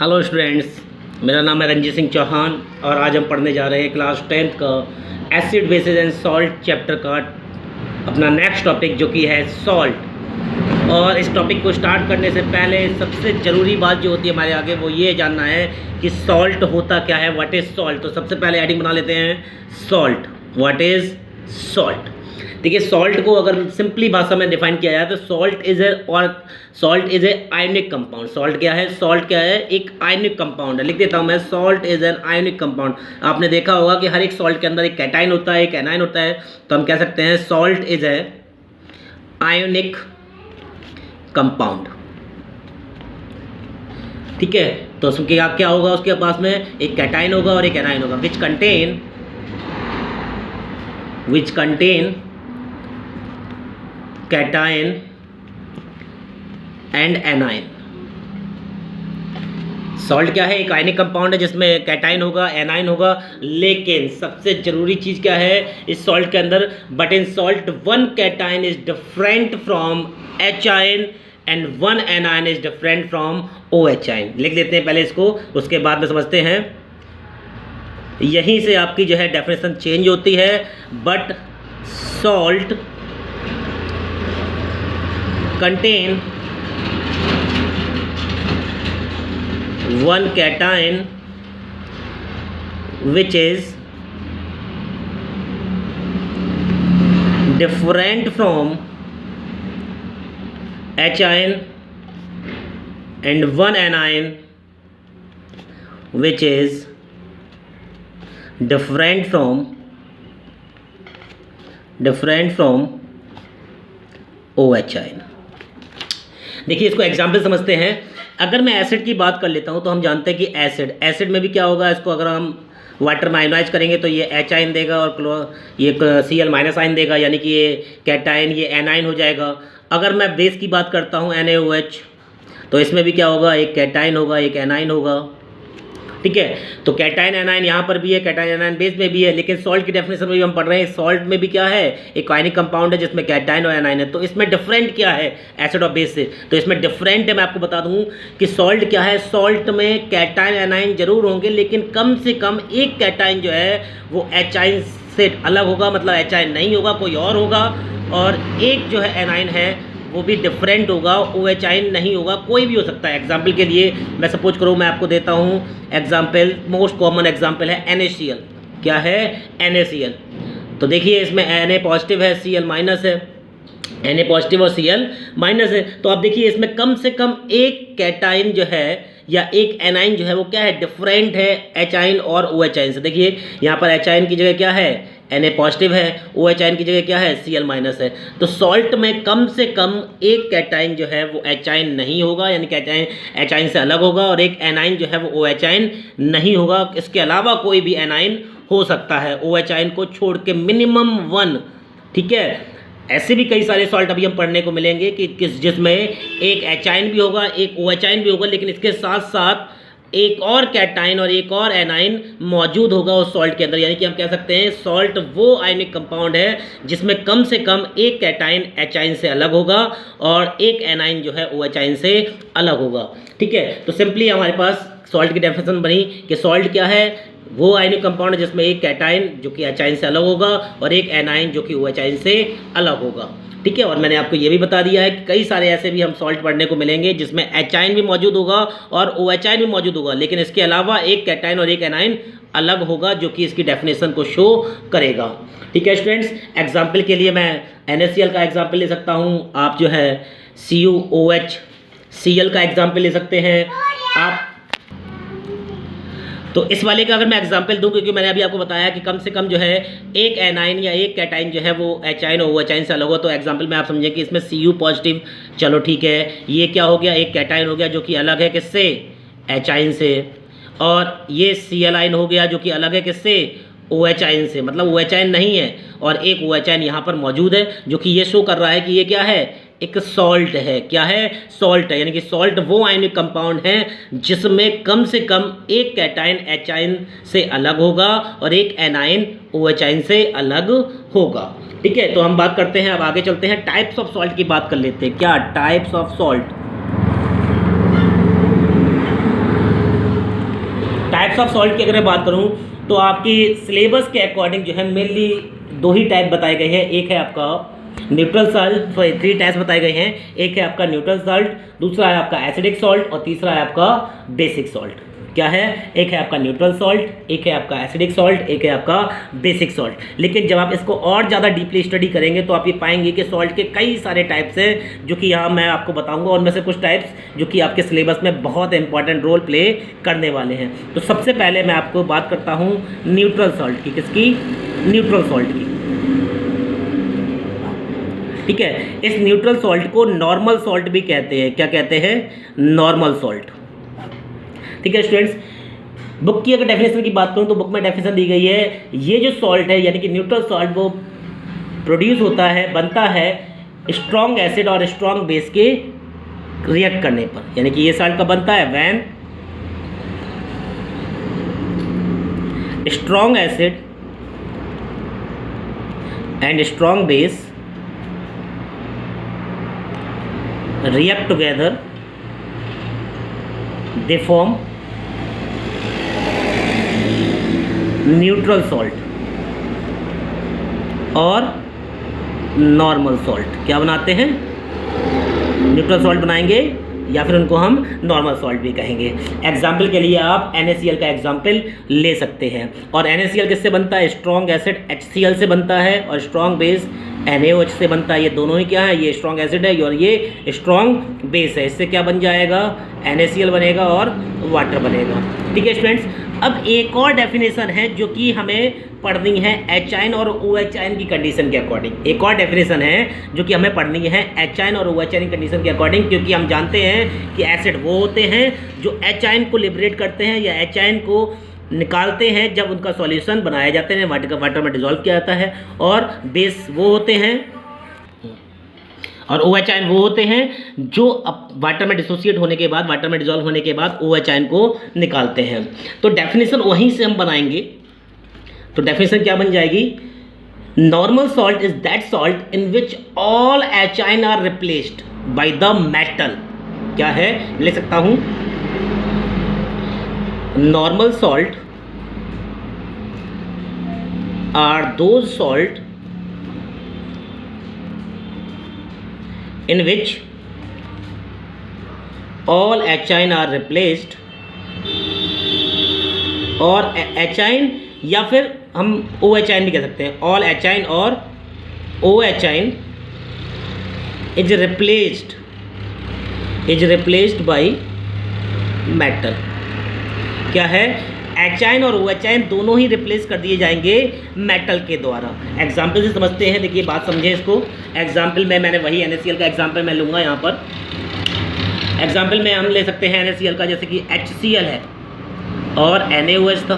Hello students, मेरा नाम है रंजीत सिंह चौहान और आज हम पढ़ने जा रहे हैं क्लास 10th का acid basis and salt chapter का अपना नेक्स्ट टॉपिक जो कि है सॉल्ट। और इस टॉपिक को स्टार्ट करने से पहले सबसे ज़रूरी बात जो होती है हमारे आगे वो ये जानना है कि सॉल्ट होता क्या है, व्हाट इज़ सॉल्ट। तो सबसे पहले हेडिंग बना लेते हैं सॉल्ट, व्हाट इज़ सॉल्ट। देखिए, सॉल्ट को अगर सिंपली भाषा में डिफाइन किया जाए तो salt is a ionic compound. Salt क्या है? सॉल्ट क्या है? एक आयनिक कंपाउंड है। लिख देता हूं मैं, salt is an ionic compound. आपने देखा होगा कि हर एक सॉल्ट के अंदर एक कैटाइन होता है, एक एनाइन होता है। तो हम कह सकते हैं salt is a ionic compound. ठीक है, तो उसके क्या होगा? उसके पास में एक कैटाइन होगा और एक एनाइन होगा, विच contain cation and A9. Salt क्या है? एक आयनिक कंपाउंड है जिसमें कैटाइन होगा, एनाइन होगा। लेकिन सबसे जरूरी चीज क्या है इस सॉल्ट के अंदर? But in salt one cation is different from H ion and one anion is different from O H ion. लिख लेते हैं पहले इसको, उसके बाद में समझते हैं। यहीं से आपकी जो है डेफिनेशन चेंज होती है। But salt contain one cation which is different from H ion and one anion which is different from OH ion। देखिए, इसको एग्जाम्पल समझते हैं। अगर मैं एसिड की बात कर लेता हूं तो हम जानते हैं कि एसिड में भी क्या होगा, इसको अगर हम वाटर में आयनाइज करेंगे तो ये एच आयन देगा और ये Cl माइनस आयन देगा, यानी कि ये कैटाइन, ये एनाइन हो जाएगा। अगर मैं बेस की बात करता हूं NaOH, तो इसमें भी क्या होगा? एक कैटाइन होगा, एक एनाइन होगा। ठीक है, तो कैटाइन एनाइन यहाँ पर भी है, कैटाइन एनाइन बेस में भी है। लेकिन सॉल्ट की डेफिनेशन में भी हम पढ़ रहे हैं, सॉल्ट में भी क्या है? एक आयनिक कंपाउंड है जिसमें कैटाइन और एनाइन है। तो इसमें डिफरेंट क्या है एसिड और बेस से? तो इसमें डिफरेंट है। मैं आपको बता दूं कि सॉल्ट क्या है। सॉल्ट में कैटाइन एनाइन जरूर होंगे, लेकिन कम से कम एक कैटाइन जो है वो एच आयन से अलग होगा, मतलब एच आयन नहीं होगा, कोई और होगा। और एक जो है एनाइन है वो भी डिफरेंट होगा, OH आयन नहीं होगा, कोई भी हो सकता है। एग्जाम्पल के लिए मैं सपोज करूँ, मैं आपको देता हूँ एग्जाम्पल। मोस्ट कॉमन एग्जाम्पल है NaCl। क्या है? NaCl। तो देखिए, इसमें Na पॉजिटिव है, Cl माइनस है। Na पॉजिटिव और Cl माइनस है। तो आप देखिए, इसमें कम से कम एक कैटाइन जो है या एक एनाइन जो है वो क्या है? डिफरेंट है एच आयन और OH आयन से। देखिए, यहाँ पर एच आयन की जगह क्या है? Na पॉजिटिव है। OH आयन की जगह क्या है? Cl माइनस है। तो सॉल्ट में कम से कम एक कैटाइन जो है वो एच आयन नहीं होगा, यानी कैटाइन एच आयन से अलग होगा, और एक एनाइन जो है वो OH आयन नहीं होगा। इसके अलावा कोई भी एनाइन हो सकता है OH आयन को छोड़ के, मिनिमम 1। ठीक है, ऐसे भी कई सारे सॉल्ट अभी हम पढ़ने को मिलेंगे कि जिसमें एक एच आयन भी होगा, एक OH आयन भी होगा, लेकिन इसके साथ साथ एक और कैटाइन और एक और एनाइन मौजूद होगा उस सॉल्ट के अंदर। यानी कि हम कह सकते हैं सॉल्ट वो आयनिक कंपाउंड है जिसमें कम से कम एक कैटाइन एच आयन से अलग होगा और एक एनाइन जो है OH आयन से अलग होगा। ठीक है, तो सिंपली हमारे पास सॉल्ट की डेफिनेशन बनी कि सॉल्ट क्या है? वो आयनिक कंपाउंड है जिसमें एक कैटाइन जो कि एच आयन से अलग होगा और एक एनाइन जो कि OH आयन से अलग होगा। ठीक है, और मैंने आपको ये भी बता दिया है कि कई सारे ऐसे भी हम सॉल्ट पढ़ने को मिलेंगे जिसमें एच आयन भी मौजूद होगा और OH आयन भी मौजूद होगा, लेकिन इसके अलावा एक कैटाइन और एक एनाइन अलग होगा जो कि इसकी डेफिनेशन को शो करेगा। ठीक है स्टूडेंट्स, एग्जाम्पल के लिए मैं NaCl का एग्जाम्पल ले सकता हूँ, आप जो है CuOH का एग्जाम्पल ले सकते हैं आप। तो इस वाले का अगर मैं एग्जांपल दूं, क्योंकि मैंने अभी आपको बताया कि कम से कम जो है एक एनाइन या एक कैटाइन जो है वो एच आयन और OH आयन से अलग हो, तो एग्जांपल में आप समझें कि इसमें Cu पॉजिटिव, चलो ठीक है, ये क्या हो गया? एक कैटाइन हो गया जो कि अलग है किससे? एच आयन से। और ये Cl आयन हो गया जो कि अलग है किससे? OH आयन से, मतलब OH आयन नहीं है, और एक OH आयन यहाँ पर मौजूद है जो कि ये शो कर रहा है कि ये क्या है? एक सॉल्ट है। क्या है? सॉल्ट है। यानी कि सॉल्ट वो आयनिक कंपाउंड है जिसमें कम से कम एक कैटाइन एच आयन से अलग होगा और एक एनाइन OH आयन से अलग होगा। ठीक है, तो हम बात करते हैं, अब आगे चलते हैं, टाइप्स ऑफ सॉल्ट की बात कर लेते हैं। क्या types of salt? Types of salt की अगर मैं बात करूँ तो आपकी सिलेबस के अकॉर्डिंग जो है मेनली दो ही टाइप बताए गए हैं। एक है आपका न्यूट्रल सॉल्ट, सॉरी 3 टाइप्स बताए गए हैं। एक है आपका न्यूट्रल सॉल्ट, दूसरा है आपका एसिडिक सॉल्ट और तीसरा है आपका बेसिक सॉल्ट। क्या है? एक है आपका न्यूट्रल सॉल्ट, एक है आपका एसिडिक सॉल्ट, एक है आपका बेसिक सॉल्ट। लेकिन जब आप इसको और ज़्यादा डीपली स्टडी करेंगे तो आप ये पाएंगे कि सॉल्ट के कई सारे टाइप्स हैं, जो कि यहाँ मैं आपको बताऊंगा। उनमें से कुछ टाइप्स जो कि आपके सिलेबस में बहुत इंपॉर्टेंट रोल प्ले करने वाले हैं। तो सबसे पहले मैं आपको बात करता हूँ न्यूट्रल सॉल्ट की। किसकी? न्यूट्रल सॉल्ट की। ठीक है, इस न्यूट्रल सॉल्ट को नॉर्मल सॉल्ट भी कहते हैं। क्या कहते हैं? Normal salt. ठीक है स्टूडेंट्स, बुक की अगर डेफिनेशन की बात करूं तो बुक में डेफिनेशन दी गई है, ये जो सॉल्ट है यानी कि न्यूट्रल सॉल्ट वो प्रोड्यूस होता है, बनता है स्ट्रॉन्ग एसिड और स्ट्रॉन्ग बेस के रिएक्ट करने पर। यानी कि ये सॉल्ट कब बनता है? When strong acid and strong base react together, they form neutral salt और नॉर्मल सॉल्ट। क्या बनाते हैं? न्यूट्रल सॉल्ट बनाएंगे या फिर उनको हम नॉर्मल सॉल्ट भी कहेंगे। एग्जाम्पल के लिए आप NaCl का एग्जाम्पल ले सकते हैं। और NaCl किससे बनता है? स्ट्रॉन्ग एसिड HCl से बनता है और स्ट्रॉन्ग बेस NaOH से बनता है। ये दोनों ही क्या है? ये स्ट्रॉन्ग एसिड है और ये स्ट्रॉन्ग बेस है। इससे क्या बन जाएगा? NaCl बनेगा और वाटर बनेगा। ठीक है स्टूडेंट्स, अब एक और डेफिनेशन है जो कि हमें पढ़नी है एचाइन और OH की कंडीशन के अकॉर्डिंग। एक और डेफिनेशन है जो कि हमें पढ़नी है एचाइन और OH की कंडीशन के अकॉर्डिंग, क्योंकि हम जानते हैं कि एसिड वो होते हैं जो एचाइन को लिबरेट करते हैं या एचाइन को निकालते हैं जब उनका सॉल्यूशन बनाए जाते हैं, वाटर में डिजोल्व किया जाता है। और बेस वो होते हैं और OH आयन वो होते हैं जो अब वाटर में डिसोसिएट होने के बाद, वाटर में डिजोल्व होने के बाद OH आयन को निकालते हैं। तो डेफिनेशन वहीं से हम बनाएंगे। तो डेफिनेशन क्या बन जाएगी? Normal salt is that salt in which all H ion are replaced by the metal. क्या है? लिख सकता हूं, normal salt are those salt in which all H ion are replaced, और H ion या फिर हम OH ion भी कह सकते हैं, all H ion और OH ion is replaced by metal। क्या है? H ion और OH ion दोनों ही रिप्लेस कर दिए जाएंगे मेटल के द्वारा। एग्जाम्पल से समझते हैं, देखिए बात समझें इसको। एग्जाम्पल में मैंने वही NaCl का एग्जाम्पल मैं लूँगा यहाँ पर। एग्जाम्पल में हम ले सकते हैं NaCl का, जैसे कि HCl है और NaOH था,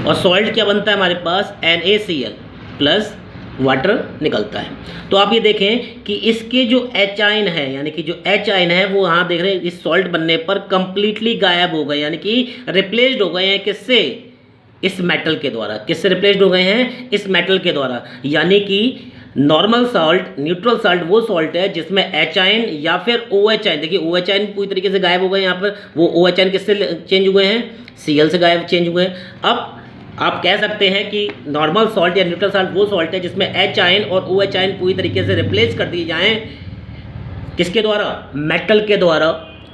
और सॉल्ट क्या बनता है हमारे पास? NaCl प्लस वाटर निकलता है। तो आप ये देखें कि इसके जो H आयन है, यानी कि जो H आयन है वो यहाँ देख रहे हैं इस सॉल्ट बनने पर कंप्लीटली गायब हो गए, यानी कि रिप्लेस्ड हो गए हैं। किससे? इस मेटल के द्वारा। किससे रिप्लेस्ड हो गए हैं? इस मेटल के द्वारा। यानी कि नॉर्मल सॉल्ट, न्यूट्रल सॉल्ट वो सॉल्ट है जिसमें H आयन या फिर OH आयन, देखिए OH आयन पूरी तरीके से गायब हो गए यहाँ पर। वो OH आयन किससे चेंज हुए हैं? Cl से गायब चेंज हुए हैं। अब आप कह सकते हैं कि नॉर्मल सॉल्ट या न्यूट्रल सॉल्ट वो सॉल्ट है जिसमें H आयन और OH आयन पूरी तरीके से रिप्लेस कर दिए जाएं। किसके द्वारा? मेटल के द्वारा।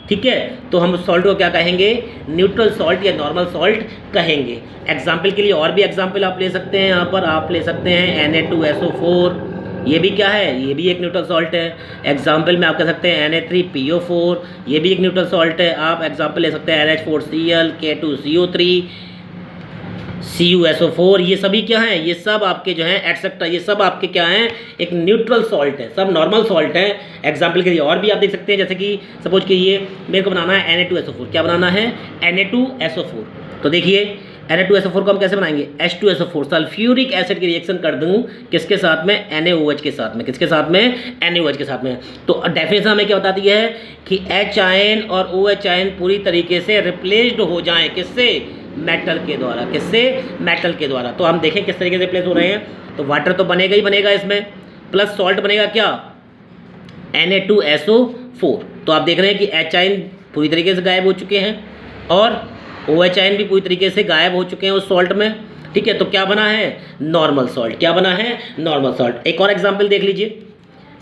ठीक है, तो हम सॉल्ट को क्या कहेंगे? न्यूट्रल सॉल्ट या नॉर्मल सॉल्ट कहेंगे। एग्जाम्पल के लिए और भी एग्जाम्पल आप ले सकते हैं। यहाँ पर आप ले सकते हैं Na2SO4, ये भी क्या है? ये भी एक न्यूट्रल सॉल्ट है। एग्जाम्पल में आप कह सकते हैं Na3PO4, ये भी एक न्यूट्रल सॉल्ट है। आप एग्जाम्पल ले सकते हैं NH4Cl, K2CO3, CuSO4, ये सभी क्या हैं? ये सब आपके जो हैं एटसेट्रा, ये सब आपके क्या हैं? एक न्यूट्रल सॉल्ट है, सब नॉर्मल सॉल्ट हैं। एग्जाम्पल के लिए और भी आप देख सकते हैं, जैसे कि सपोज कि ये मेरे को बनाना है Na2SO4। क्या बनाना है? Na2SO4। तो देखिए Na2SO4 को हम कैसे बनाएंगे? H2SO4, सल्फ्यूरिक एसिड की रिएक्शन कर दूँ किसके साथ में? NaOH के साथ में। किसके साथ में? NaOH के साथ में। तो डेफिनेशन हमें क्या बताती है कि H आयन और OH आयन पूरी तरीके से रिप्लेस्ड हो जाएं। किससे? मेटल के द्वारा। किससे? मेटल के द्वारा। तो हम देखें किस तरीके से रिप्लेस हो रहे हैं। तो वाटर तो बनेगा ही बनेगा इसमें, प्लस सॉल्ट बनेगा क्या? Na2SO4। तो आप देख रहे हैं कि H आयन पूरी तरीके से गायब हो चुके हैं और OH आयन भी पूरी तरीके से गायब हो चुके हैं उस सॉल्ट में, ठीक है। तो क्या बना है, नॉर्मल सॉल्ट। क्या बना है, नॉर्मल सॉल्ट। एक और एग्जांपल देख लीजिए।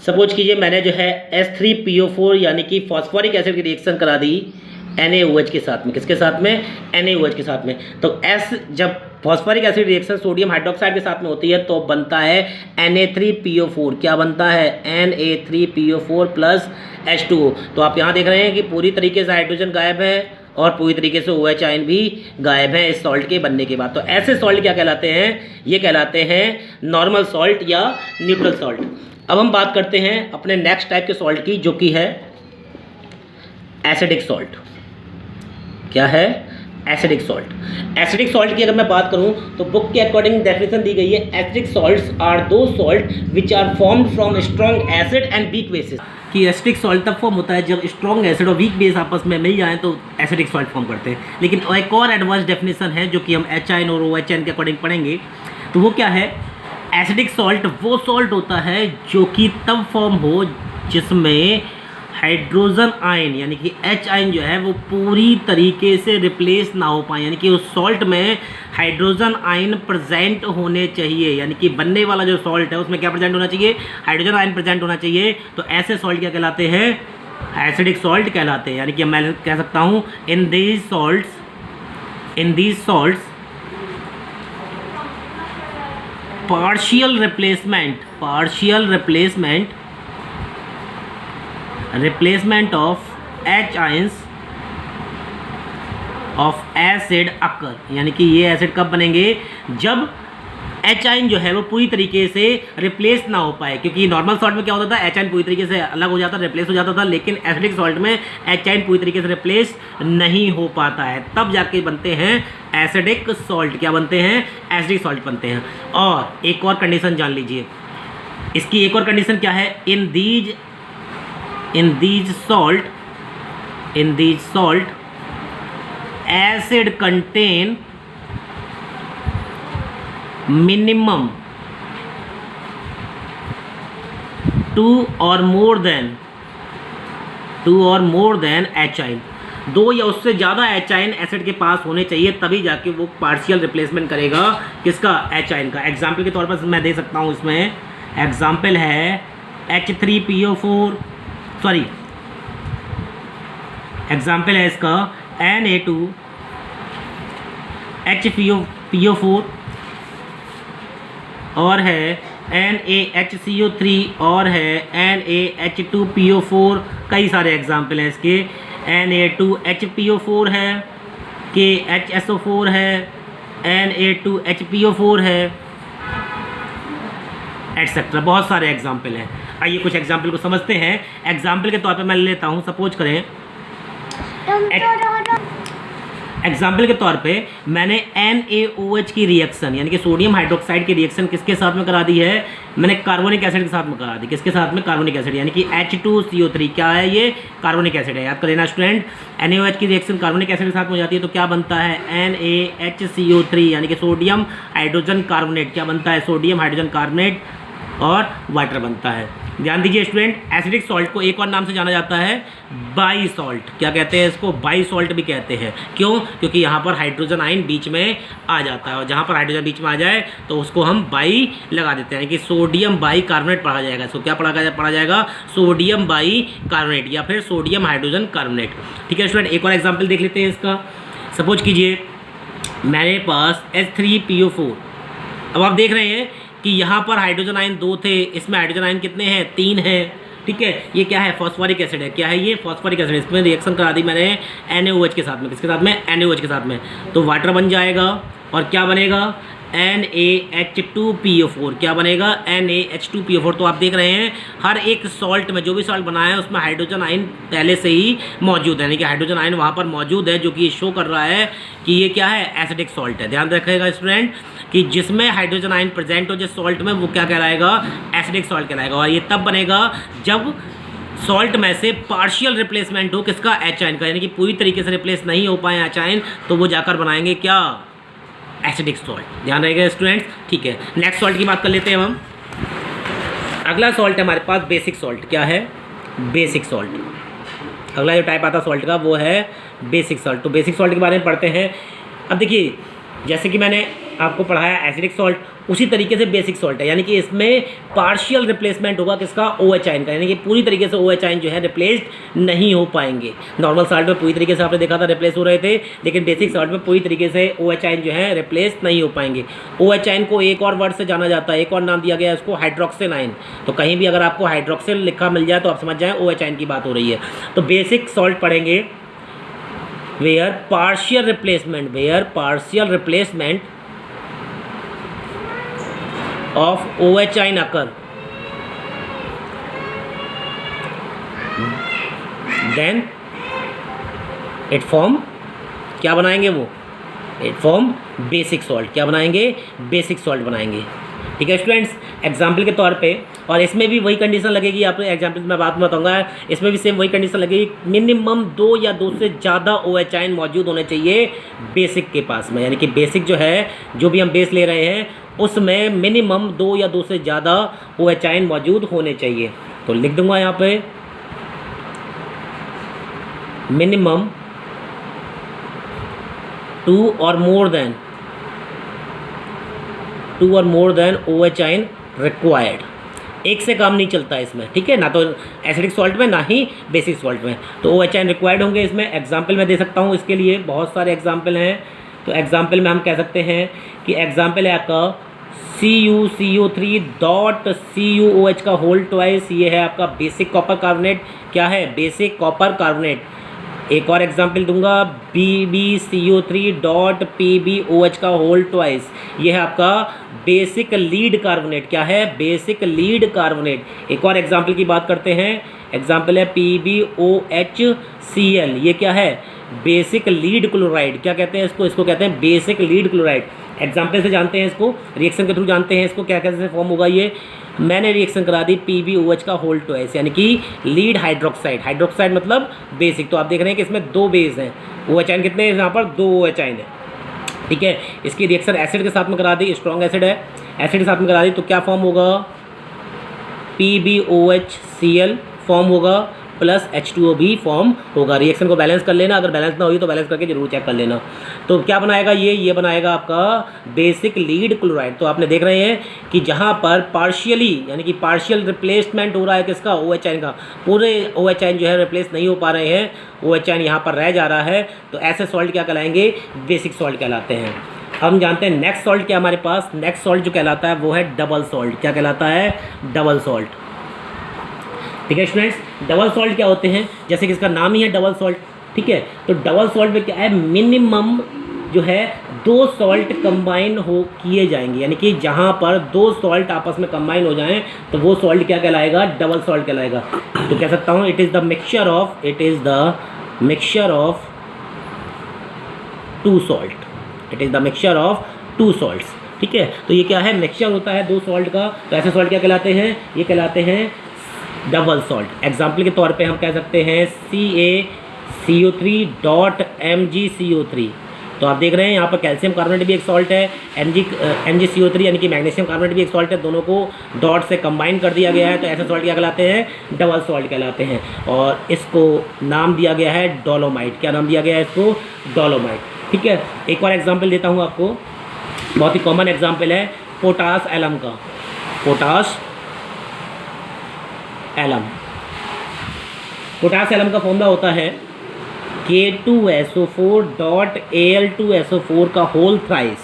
सपोज कीजिए मैंने जो है H3PO4 यानी कि फॉस्फोरिक एसिड की रिएक्शन करा दी NaOH के साथ में। किसके साथ में, NaOH के साथ में। तो S जब phosphoric acid reaction sodium hydroxide के साथ में होती है तो बनता है Na3PO4। क्या बनता है, Na3PO4 प्लस H2O। तो आप यहाँ देख रहे हैं कि पूरी तरीके से हाइड्रोजन गायब है और पूरी तरीके से OH आयन भी गायब है इस सॉल्ट के बनने के बाद। तो ऐसे सॉल्ट क्या कहलाते हैं, ये कहलाते हैं नॉर्मल सॉल्ट या न्यूट्रल सॉल्ट। अब हम बात करते हैं अपने नेक्स्ट टाइप के सॉल्ट की, जो कि है एसिडिक सॉल्ट। क्या है, एसिडिक सॉल्ट। एसिडिक सॉल्ट की अगर मैं बात करूं तो बुक के अकॉर्डिंग डेफिनेशन दी गई है, एसिडिक सॉल्ट्स आर दो salt which are formed from strong acid and weak bases. कि एसिडिक सॉल्ट तब फॉर्म होता है जब स्ट्रॉन्ग एसिड और वीक बेस आपस में मिल जाएं तो एसिडिक सॉल्ट फॉर्म करते हैं। लेकिन एक और एडवांस डेफिनेशन है जो कि हम H आयन और OH आयन के अकॉर्डिंग पढ़ेंगे। तो वो क्या है, एसिडिक सॉल्ट वो सॉल्ट होता है जो कि तब फॉर्म हो जिसमें हाइड्रोजन आयन यानी कि H आयन जो है वो पूरी तरीके से रिप्लेस ना हो पाए, यानी कि उस सॉल्ट में हाइड्रोजन आयन प्रेजेंट होने चाहिए। यानी कि बनने वाला जो सॉल्ट है उसमें क्या प्रेजेंट होना चाहिए, हाइड्रोजन आयन प्रेजेंट होना चाहिए। तो ऐसे सॉल्ट क्या कहलाते हैं, एसिडिक सॉल्ट कहलाते हैं। यानी कि मैं कह सकता हूँ in these salts replacement of H ions of acid occur। यानी कि ये एसिड कब बनेंगे, जब H आयन जो है वो पूरी तरीके से रिप्लेस ना हो पाए। क्योंकि नॉर्मल सॉल्ट में क्या होता था, H आयन पूरी तरीके से अलग हो जाता, रिप्लेस हो जाता था। लेकिन एसिडिक सॉल्ट में H आयन पूरी तरीके से रिप्लेस नहीं हो पाता है, तब जाके बनते हैं एसिडिक सॉल्ट। क्या बनते हैं, एसिडिक सॉल्ट बनते हैं। और एक और कंडीशन जान लीजिए, इसकी एक और कंडीशन क्या है, इन these salt acid contain minimum 2 or more than H ion. 2 या उससे ज़्यादा H आयन एसिड के पास होने चाहिए, तभी जाके वो पार्शियल रिप्लेसमेंट करेगा किसका, H आयन का। एग्जाम्पल के तौर पर मैं दे सकता हूँ, इसमें एग्जाम्पल है H3PO4 सॉरी एग्जाम्पल है इसका Na2HPO4 और है NaHCO3 और है NaH2PO4। कई सारे एग्जाम्पल हैं इसके, Na2HPO4 है, KHSO4 है, Na2HPO4 है, एटसेट्रा। बहुत सारे एग्जाम्पल हैं। आइए कुछ एग्जाम्पल को समझते हैं। एग्जाम्पल के तौर पे मैं ले लेता हूँ, सपोज करें एग्जाम्पल के तौर पे मैंने NaOH की रिएक्शन यानी कि सोडियम हाइड्रोक्साइड की रिएक्शन किसके साथ में करा दी है, मैंने कार्बोनिक एसिड के साथ में करा दी। किसके साथ में, कार्बोनिक एसिड यानी कि H2CO3। क्या है ये, कार्बोनिक एसिड है, याद कर लेना स्टूडेंट। NaOH की रिएक्शन कार्बोनिक एसिड के साथ में हो जाती है तो क्या बनता है, NaHCO3 यानी कि सोडियम हाइड्रोजन कार्बोनेट। क्या बनता है, सोडियम हाइड्रोजन कार्बोनेट और वाटर बनता है। ध्यान दीजिए स्टूडेंट, एसिडिक सॉल्ट को एक और नाम से जाना जाता है बाई सॉल्ट। क्या कहते हैं इसको, बाई सॉल्ट भी कहते हैं। क्यों, क्योंकि यहाँ पर हाइड्रोजन आयन बीच में आ जाता है और जहाँ पर हाइड्रोजन बीच में आ जाए तो उसको हम बाई लगा देते हैं, यानी कि सोडियम बाई कार्बोनेट पढ़ा जाएगा। इसको क्या पढ़ा जाएगा, सोडियम बाई कार्बोनेट या फिर सोडियम हाइड्रोजन कार्बोनेट। ठीक है स्टूडेंट, एक और एग्जाम्पल देख लेते हैं इसका। सपोज कीजिए मेरे पास H3PO4। अब आप देख रहे हैं कि यहाँ पर हाइड्रोजन आयन 2 थे, इसमें हाइड्रोजन आयन कितने हैं, 3 हैं। ठीक है, ये क्या है, फॉस्फोरिक एसिड है। क्या है ये, फॉस्फोरिक एसिड। इसमें रिएक्शन करा दी मैंने NaOH के साथ में। किसके साथ में, NaOH के साथ में। तो वाटर बन जाएगा और क्या बनेगा, NaH2PO4। क्या बनेगा, NaH2PO4। तो आप देख रहे हैं हर एक सॉल्ट में, जो भी सॉल्ट बनाया है उसमें हाइड्रोजन आयन पहले से ही मौजूद है, यानी कि हाइड्रोजन आयन वहाँ पर मौजूद है, जो कि शो कर रहा है कि ये क्या है, एसिडिक सॉल्ट है। ध्यान रखिएगा स्टूडेंट कि जिसमें हाइड्रोजन आयन प्रेजेंट हो जिस सॉल्ट में, वो क्या कहलाएगा, एसिडिक सॉल्ट कहलाएगा। और ये तब बनेगा जब सॉल्ट में से पार्शियल रिप्लेसमेंट हो किसका, H आयन का, यानी कि पूरी तरीके से रिप्लेस नहीं हो पाए H आयन, तो वो जाकर बनाएंगे क्या, एसिडिक सॉल्ट। ध्यान रहेगा स्टूडेंट्स। ठीक है, नेक्स्ट सॉल्ट की बात कर लेते हैं हम। अगला सॉल्ट है हमारे पास बेसिक सॉल्ट। क्या है, बेसिक सॉल्ट। अगला जो टाइप आता है सॉल्ट का वो है बेसिक सॉल्ट। तो बेसिक सॉल्ट के बारे में पढ़ते हैं। अब देखिए जैसे कि मैंने आपको पढ़ाया एसिडिक सॉल्ट, उसी तरीके से बेसिक सॉल्ट है, यानी कि इसमें पार्शियल रिप्लेसमेंट होगा किसका, OH आयन का, यानी कि पूरी तरीके से OH आयन जो है रिप्लेस्ड नहीं हो पाएंगे। नॉर्मल सॉल्ट में पूरी तरीके से आपने देखा था रिप्लेस हो रहे थे, लेकिन बेसिक सॉल्ट में पूरी तरीके से OH आयन जो है रिप्लेस नहीं हो पाएंगे। OH आयन को एक और वर्ड से जाना जाता है, एक और नाम दिया गया है उसको, हाइड्रोक्सिल आयन। तो कहीं भी अगर आपको हाइड्रोक्सिल लिखा मिल जाए तो आप समझ जाएं OH आयन की बात हो रही है। तो बेसिक सॉल्ट पढ़ेंगे where partial replacement of OH ion occur, then it form क्या बनाएंगे वो, इट फॉर्म बेसिक सॉल्ट। क्या बनाएंगे, बेसिक सॉल्ट बनाएंगे। ठीक है स्टूडेंट्स, एग्जाम्पल के तौर पे, और इसमें भी वही कंडीशन लगेगी, आप एग्जाम्पल मैं बात में बताऊंगा, इसमें भी सेम वही कंडीशन लगेगी, मिनिमम 2 या 2 से ज़्यादा OH आयन मौजूद होने चाहिए बेसिक के पास में, यानी कि बेसिक जो है, जो भी हम बेस ले रहे हैं उसमें मिनिमम 2 या 2 से ज़्यादा OH आयन मौजूद होने चाहिए। तो लिख दूंगा यहाँ पे मिनिमम 2 और more than OH ion required. एक से काम नहीं चलता इसमें, ठीक है, ना तो एसिडिक सॉल्ट में ना ही बेसिक सॉल्ट में। तो OH आयन रिक्वायर्ड होंगे। इसमें एग्जाम्पल मैं दे सकता हूँ, इसके लिए बहुत सारे एग्जाम्पल हैं। तो एग्जाम्पल में हम कह सकते हैं कि एग्जाम्पल है आपका CuCO3.CuOH का होल ट्वाइस, ये है आपका बेसिक कॉपर कार्बोनेट। क्या है, बेसिक कॉपर कार्बोनेट। एक और एग्जाम्पल दूंगा, BbCO3.PbOH का होल ट्वाइस, ये है आपका बेसिक लीड कार्बोनेट। क्या है, बेसिक लीड कार्बोनेट। एक और एग्जाम्पल की बात करते हैं, एग्जाम्पल है PbOHCl, ये क्या है, बेसिक लीड क्लोराइड। क्या कहते हैं इसको, इसको कहते हैं बेसिक लीड क्लोराइड। एग्जाम्पल से जानते हैं इसको, रिएक्शन के थ्रू जानते हैं इसको क्या कैसे फॉर्म होगा। ये मैंने रिएक्शन करा दी PbOH का होल ट्वाइस, यानी कि लीड हाइड्रोक्साइड। हाइड्रोक्साइड मतलब बेसिक। तो आप देख रहे हैं कि इसमें 2 बेस हैं, OH आयन कितने हैं यहाँ पर, 2 OH आयन है। ठीक है, इसकी रिएक्शन एसिड के साथ में करा दी, स्ट्रॉन्ग एसिड है, एसिड के साथ में करा दी, तो क्या फॉर्म होगा, PbOHCl फॉर्म होगा, प्लस H2O भी फॉर्म होगा। रिएक्शन को बैलेंस कर लेना, अगर बैलेंस ना हुई तो बैलेंस करके जरूर चेक कर लेना। तो क्या बनाएगा ये बनाएगा आपका बेसिक लीड क्लोराइड। तो आपने देख रहे हैं कि जहाँ पर पार्शियली, यानी कि पार्शियल रिप्लेसमेंट हो रहा है किसका, OH आयन का, पूरे OH आयन जो है रिप्लेस नहीं हो पा रहे हैं, OH आयन यहाँ पर रह जा रहा है, तो ऐसे सॉल्ट क्या कहलाएंगे, बेसिक सॉल्ट कहलाते हैं। हम जानते हैं नेक्स्ट सॉल्ट क्या हमारे पास, नेक्स्ट सॉल्ट जो कहलाता है वो है डबल सॉल्ट। क्या कहलाता है, डबल सॉल्ट। ठीक है स्टूडेंट्स, डबल सॉल्ट क्या होते हैं, जैसे कि इसका नाम ही है डबल सॉल्ट। ठीक है, तो डबल सॉल्ट में क्या है, मिनिमम जो है 2 सॉल्ट कंबाइन हो किए जाएंगे, यानी कि जहाँ पर 2 सॉल्ट आपस में कंबाइन हो जाएं तो वो सॉल्ट क्या कहलाएगा, डबल सॉल्ट कहलाएगा। तो कह सकता हूँ it is the mixture of 2 salt, it is the mixture of 2 salts. ठीक है, तो ये क्या है, मिक्सचर होता है 2 सॉल्ट का, तो ऐसे सॉल्ट क्या कहलाते हैं, ये कहलाते हैं डबल सॉल्ट। एग्जाम्पल के तौर पे हम कह सकते हैं CaCO3.MgCO3। तो आप देख रहे हैं यहाँ पर कैल्शियम कार्बोनेट भी एक सॉल्ट है, MgCO3 यानी कि मैग्नीशियम कार्बोनेट भी एक सॉल्ट है, दोनों को डॉट से कंबाइन कर दिया गया है, तो ऐसे सॉल्ट क्या कहलाते हैं, डबल सॉल्ट कहलाते हैं। और इसको नाम दिया गया है डोलोमाइट। क्या नाम दिया गया है इसको, डोलोमाइट। ठीक है, एक और एग्जाम्पल देता हूँ आपको, बहुत ही कॉमन एग्जाम्पल है पोटास एलम का। पोटास एलम का फॉर्मूला होता है K2SO4.Al2SO4 का होल थ्राइस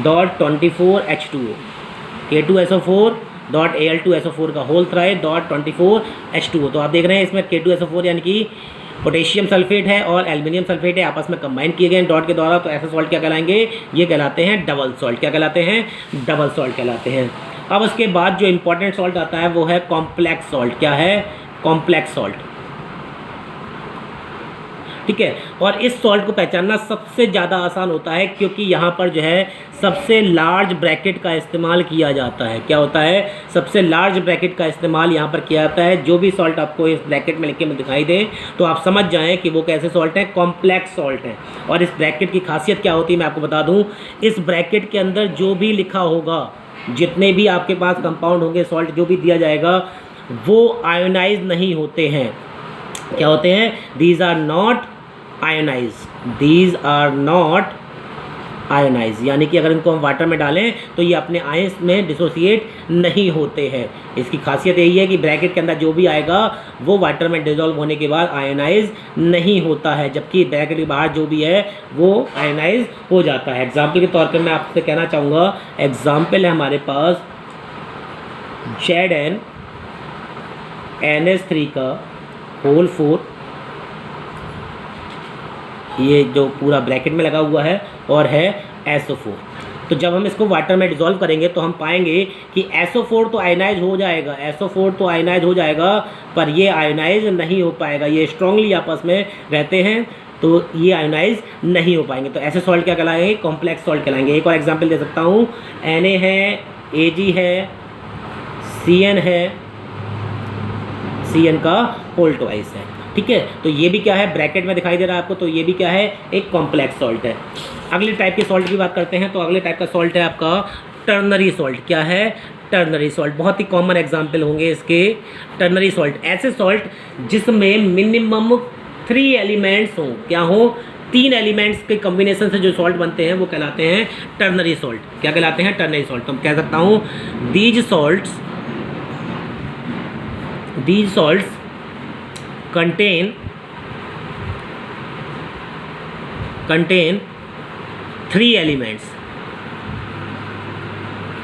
.24H2O। K2SO4.Al2SO4 का होल थ्राइस .24H2O। तो आप देख रहे हैं इसमें K2SO4 यानी कि पोटेशियम सल्फेट है और एल्युमिनियम सल्फेट है, आपस में कंबाइन किए गए डॉट के द्वारा, तो ऐसे सॉल्ट क्या कहलाएंगे, ये कहलाते हैं डबल सॉल्ट। क्या कहलाते हैं, डबल सॉल्ट कहलाते हैं। अब उसके बाद जो इंपॉर्टेंट सॉल्ट आता है वो है कॉम्प्लेक्स सॉल्ट। क्या है, कॉम्प्लेक्स सॉल्ट। ठीक है, और इस सॉल्ट को पहचानना सबसे ज़्यादा आसान होता है, क्योंकि यहाँ पर जो है सबसे लार्ज ब्रैकेट का इस्तेमाल किया जाता है। क्या होता है, सबसे लार्ज ब्रैकेट का इस्तेमाल यहाँ पर किया जाता है। जो भी सॉल्ट आपको इस ब्रैकेट में लिखे में दिखाई दे तो आप समझ जाएं कि वो कैसे सॉल्ट हैं, कॉम्प्लेक्स सॉल्ट हैं। और इस ब्रैकेट की खासियत क्या होती है मैं आपको बता दूँ, इस ब्रैकेट के अंदर जो भी लिखा होगा, जितने भी आपके पास कंपाउंड होंगे, सॉल्ट जो भी दिया जाएगा, वो आयोनाइज नहीं होते हैं। क्या होते हैं? These are not ionize, these are not ionize, यानी कि अगर इनको हम वाटर में डालें तो ये अपने आयंस में डिसोसिएट नहीं होते हैं। इसकी खासियत यही है कि ब्रैकेट के अंदर जो भी आएगा वो वाटर में डिजोल्व होने के बाद आयोनाइज नहीं होता है, जबकि ब्रैकेट के बाहर जो भी है वो आयोनाइज हो जाता है। एग्जाम्पल के तौर पर मैं आपसे कहना चाहूँगा, एग्जाम्पल है हमारे पास ZnNH3 का होल 4, ये जो पूरा ब्रैकेट में लगा हुआ है, और है SO4। तो जब हम इसको वाटर में डिज़ोल्व करेंगे तो हम पाएंगे कि SO4 तो आयनाइज हो जाएगा, SO4 तो आयनाइज हो जाएगा, पर ये आयनाइज नहीं हो पाएगा। ये स्ट्रांगली आपस में रहते हैं तो ये आयनाइज नहीं हो पाएंगे। तो ऐसे सॉल्ट क्या कहलाएंगे? कॉम्प्लेक्स सॉल्ट कहलाएंगे। एक और एग्जांपल दे सकता हूँ, Na है, Ag है, Cn है, Cn का होल ट्वाइस है। ठीक है, तो ये भी क्या है? ब्रैकेट में दिखाई दे रहा है आपको, तो ये भी क्या है? एक कॉम्प्लेक्स सॉल्ट है। अगले टाइप के सॉल्ट की बात करते हैं, तो अगले टाइप का सॉल्ट है आपका टर्नरी सॉल्ट। क्या है? Ternary salt. बहुत ही कॉमन एग्जांपल होंगे इसके। टर्नरी सॉल्ट ऐसे सॉल्ट जिसमें मिनिमम 3 एलिमेंट्स हों। क्या हो? 3 एलिमेंट्स के कॉम्बिनेशन से जो सॉल्ट बनते हैं वो कहलाते हैं टर्नरी सॉल्ट। क्या कहलाते हैं? Ternary salt. तो मैं कह सकता हूँ दीज सॉल्ट्स contain 3 एलिमेंट्स।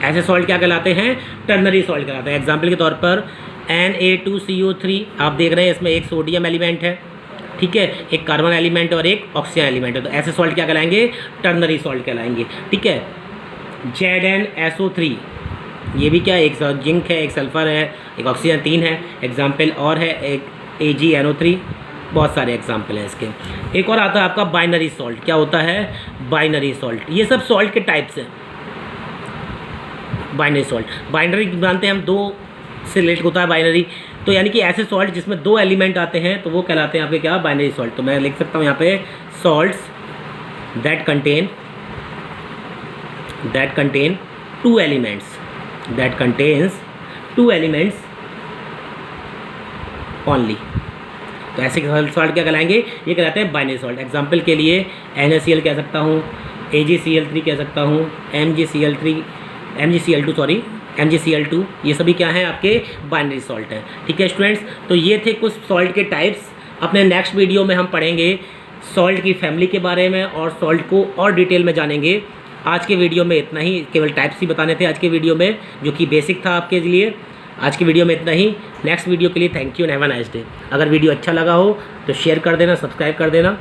ऐसे सॉल्ट क्या कहलाते हैं? टर्नरी सॉल्ट कहलाते हैं। एग्जाम्पल के तौर पर Na2CO3 आप देख रहे हैं, इसमें एक सोडियम एलिमेंट है, ठीक है, एक कार्बन एलिमेंट और एक ऑक्सीजन एलिमेंट है। तो ऐसे सॉल्ट क्या कहलाएंगे? टर्नरी सॉल्ट कहलाएंगे। ठीक है, ZnSO3 ये भी क्या है? एक जिंक है, एक सल्फर है, एक ऑक्सीजन, 3 है। एग्जाम्पल और है एक AgNO3। बहुत सारे एग्जाम्पल हैं इसके। एक और आता है आपका बाइनरी सॉल्ट। क्या होता है? Binary salt. ये सब सॉल्ट के टाइप्स हैं। बाइनरी सॉल्ट, बाइनरी जानते हैं हम, 2 से रिलेटेड होता है बाइनरी। तो यानी कि ऐसे सॉल्ट जिसमें 2 एलिमेंट आते हैं तो वो कहलाते हैं आपके क्या? Binary salt. तो मैं लिख सकता हूँ यहाँ पे salts that contain 2 elements, that contains 2 elements only. तो ऐसे सॉल्ट क्या कहलाएंगे? ये कहलाते हैं बाइनरी सॉल्ट। एग्जाम्पल के लिए NaCl कह सकता हूँ, AgCl3 कह सकता हूँ, MgCl2, ये सभी क्या हैं? आपके बाइनरी सॉल्ट हैं। ठीक है स्टूडेंट्स, तो ये थे कुछ सॉल्ट के टाइप्स। अपने नेक्स्ट वीडियो में हम पढ़ेंगे सॉल्ट की फैमिली के बारे में और सॉल्ट को और डिटेल में जानेंगे। आज के वीडियो में इतना ही, केवल टाइप्स ही बताने थे आज के वीडियो में, जो कि बेसिक था आपके लिए। आज की वीडियो में इतना ही। नेक्स्ट वीडियो के लिए thank you and have a nice day. अगर वीडियो अच्छा लगा हो तो शेयर कर देना, सब्सक्राइब कर देना।